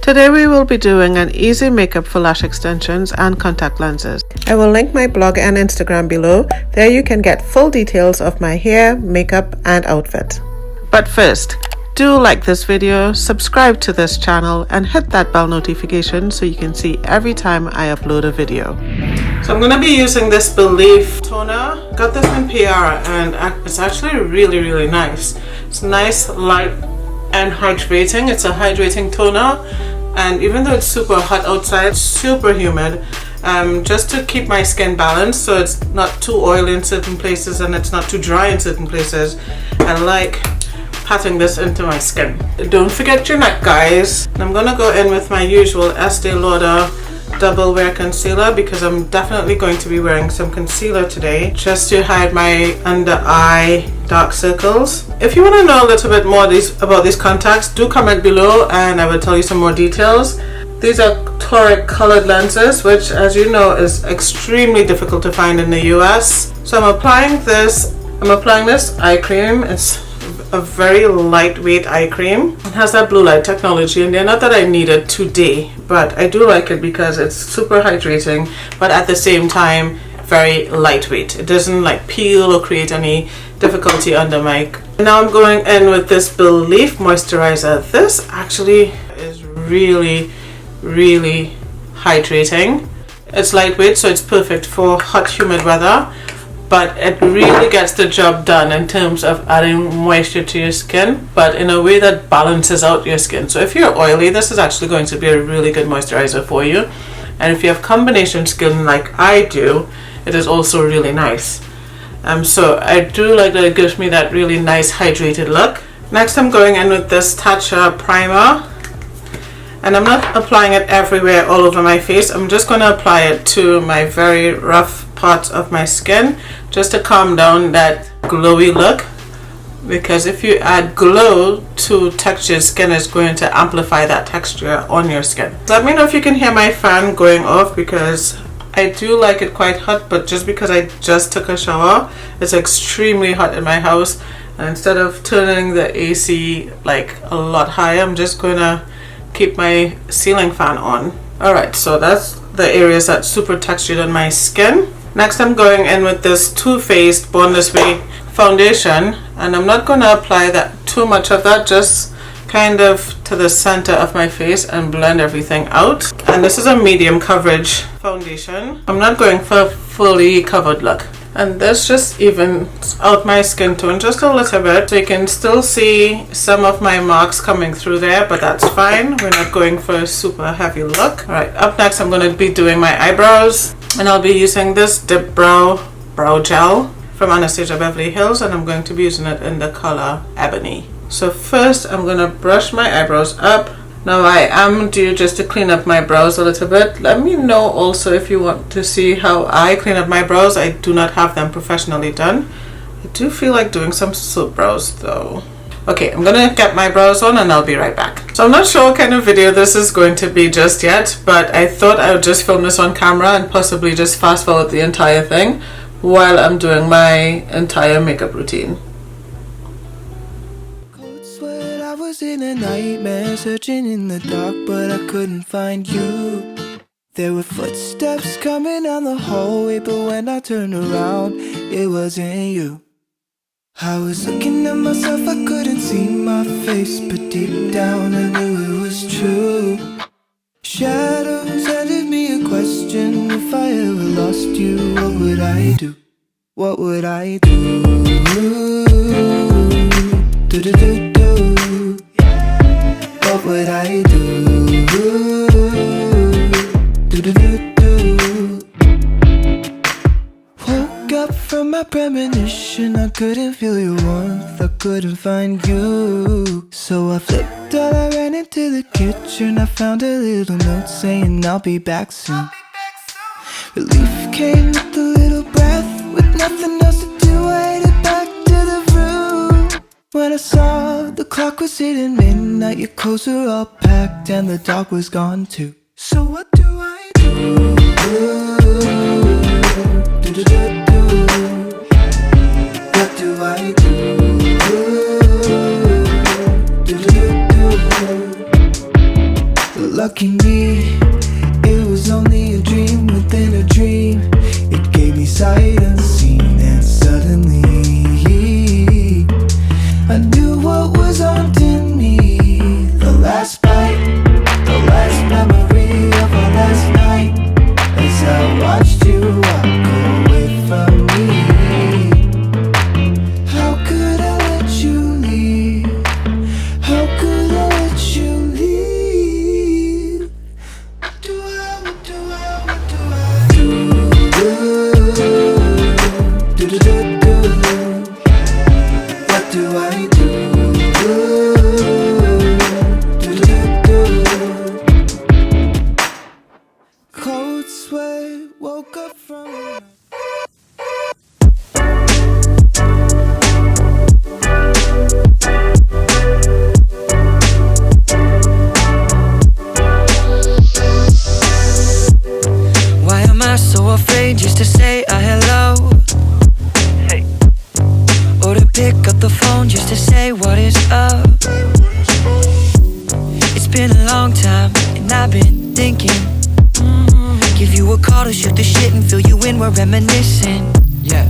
Today we will be doing an easy makeup for lash extensions and contact lenses. I will link my blog and Instagram below. There you can get full details of my hair, makeup and outfit. But first, do like this video, subscribe to this channel and hit that bell notification so you can see every time I upload a video. So I'm going to be using this BELIF toner. Got this in PR and it's actually really nice. It's nice, light and hydrating. It's a hydrating toner, and even though it's super hot outside, super humid, just to keep my skin balanced so it's not too oily in certain places and it's not too dry in certain places, I like patting this into my skin. Don't forget your neck, guys. I'm gonna go in with my usual Estee Lauder double wear concealer because I'm definitely going to be wearing some concealer today just to hide my under eye dark circles. If you want to know a little bit more about these contacts, do comment below and I will tell you some more details. These are toric colored lenses, which, as you know, is extremely difficult to find in the US. So I'm applying this eye cream. It's a very lightweight eye cream. It has that blue light technology in there. Not that I need it today, but I do like it because it's super hydrating, but at the same time very lightweight. It doesn't like peel or create any difficulty under my. Now I'm going in with this BELIF moisturizer. This actually is really hydrating. It's lightweight, so it's perfect for hot, humid weather, but it really gets the job done in terms of adding moisture to your skin, but in a way that balances out your skin. So if you're oily, this is actually going to be a really good moisturizer for you. And if you have combination skin like I do, it is also really nice. So I do like that it gives me that really nice hydrated look. Next I'm going in with this Tatcha primer. And I'm not applying it everywhere all over my face. I'm just going to apply it to my very rough parts of my skin just to calm down that glowy look, because if you add glow to textured skin, it's going to amplify that texture on your skin. Let me know if you can hear my fan going off because I do like it quite hot, but just because I just took a shower, it's extremely hot in my house, and instead of turning the AC like a lot higher, I'm just going to keep my ceiling fan on. Alright, so that's the areas that's super textured on my skin. Next I'm going in with this Too Faced Born This Way foundation, and I'm not going to apply that too much of that, just kind of to the center of my face and blend everything out. And this is a medium coverage foundation. I'm not going for a fully covered look. And this just evens out my skin tone just a little bit, so you can still see some of my marks coming through there, but that's fine. We're not going for a super heavy look. Alright, up next I'm going to be doing my eyebrows, and I'll be using this Dip Brow Gel from Anastasia Beverly Hills, and I'm going to be using it in the color Ebony. So first I'm going to brush my eyebrows up. Now I am due just to clean up my brows a little bit. Let me know also if you want to see how I clean up my brows. I do not have them professionally done. I do feel like doing some soap brows though. Okay, I'm gonna get my brows on and I'll be right back. So I'm not sure what kind of video this is going to be just yet, but I thought I would just film this on camera and possibly just fast forward the entire thing while I'm doing my entire makeup routine. In a nightmare, searching in the dark, but I couldn't find you. There were footsteps coming down the hallway, but when I turned around, it wasn't you. I was looking at myself, I couldn't see my face, but deep down I knew it was true. Shadows handed me a question: if I ever lost you, what would I do? What would I do? Do-do-do-do. What would I do? Do-do-do-do. Woke up from my premonition, I couldn't feel your warmth, I couldn't find you. So I flipped out, I ran into the kitchen, I found a little note saying I'll be back soon. Relief came with a little breath, with nothing else to do, I headed back to the room. When I saw the clock was hitting midnight, your clothes were all packed and the dog was gone too. So what do I do? What do I do? But lucky me, it was only a dream within a dream. It gave me sight unseen, and suddenly I knew what was haunting me. The last bite, the last memory of our last night, as I watched you walk away from me. How could I let you leave? How could I let you leave? What do I do? Do, do, do, do. What do I do? Do, do, do. Cold sweat, woke up from Why am I so afraid just to say a hello? Hey. Or to pick up the phone just to say what is up? It's been a long time and I've been thinking, give you a call to shoot the shit and fill you in, we're reminiscing. Yeah.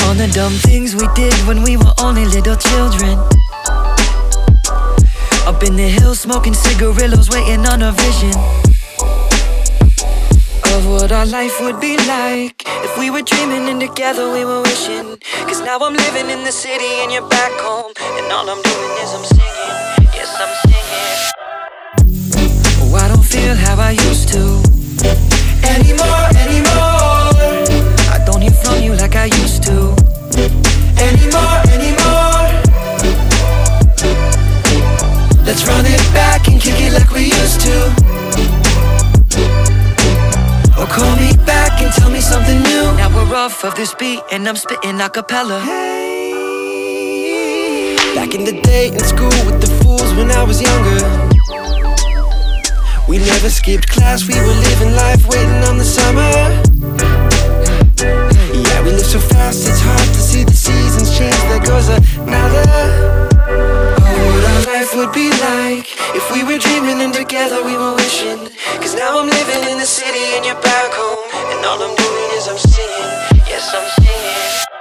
On the dumb things we did when we were only little children. Up in the hills smoking cigarillos, waiting on a vision of what our life would be like if we were dreaming and together we were wishing. Cause now I'm living in the city and you're back home, and all I'm doing is I'm singing. Yes, I'm singing. Oh, I don't feel how I used to anymore. I don't hear from you like I used to anymore. Let's run it back and kick it like we used to. Or call me back and tell me something new. Now we're off of this beat and I'm spitting a cappella. Hey. Back in the day in school with the fools when I was younger, we never skipped class, we were living life waiting on the summer. Yeah, we live so fast it's hard to see the seasons change. There goes another. What our life would be like if we were dreaming and together we were wishing. Cause now I'm living in the city and you're back home, and all I'm doing is I'm singing. Yes, I'm singing.